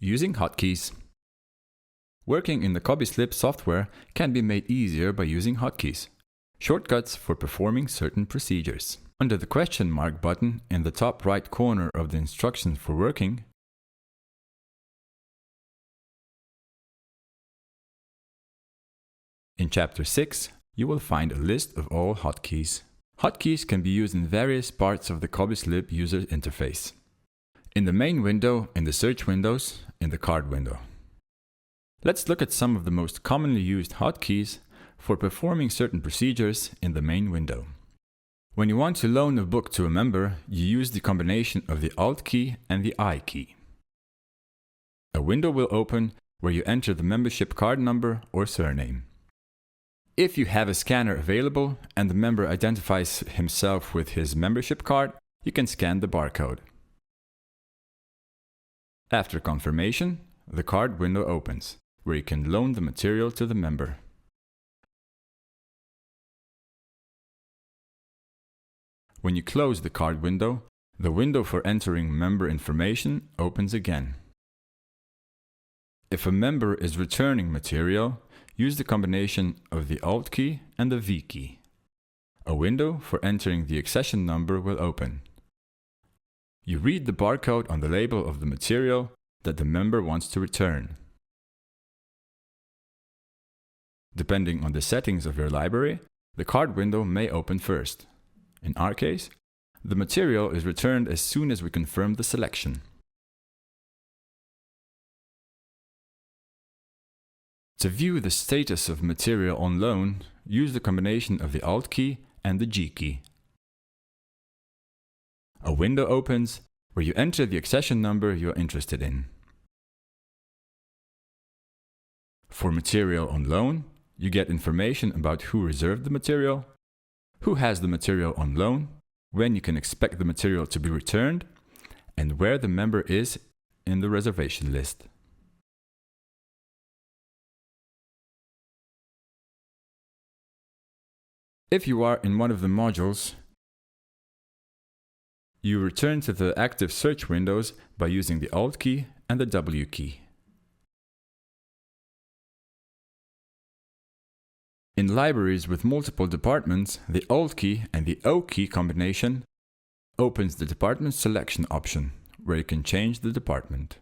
Using hotkeys. Working in the COBISS Lib software can be made easier by using hotkeys, shortcuts for performing certain procedures. Under the question mark button in the top right corner of the instructions for working, in Chapter 6, you will find a list of all hotkeys. Hotkeys can be used in various parts of the COBISS Lib user interface. In the main window, in the search windows, in the card window. Let's look at some of the most commonly used hotkeys for performing certain procedures in the main window. When you want to loan a book to a member, you use the combination of the Alt key and the I key. A window will open where you enter the membership card number or surname. If you have a scanner available and the member identifies himself with his membership card, you can scan the barcode. After confirmation, the card window opens, where you can loan the material to the member. When you close the card window, the window for entering member information opens again. If a member is returning material, use the combination of the Alt key and the V key. A window for entering the accession number will open. You read the barcode on the label of the material that the member wants to return. Depending on the settings of your library, the card window may open first. In our case, the material is returned as soon as we confirm the selection. To view the status of material on loan, use the combination of the Alt key and the G key. A window opens where you enter the accession number you are interested in. For material on loan, you get information about who reserved the material, who has the material on loan, when you can expect the material to be returned, and where the member is in the reservation list. If you are in one of the modules, you return to the active search windows by using the Alt key and the W key. In libraries with multiple departments, the Alt key and the O key combination opens the department selection option, where you can change the department.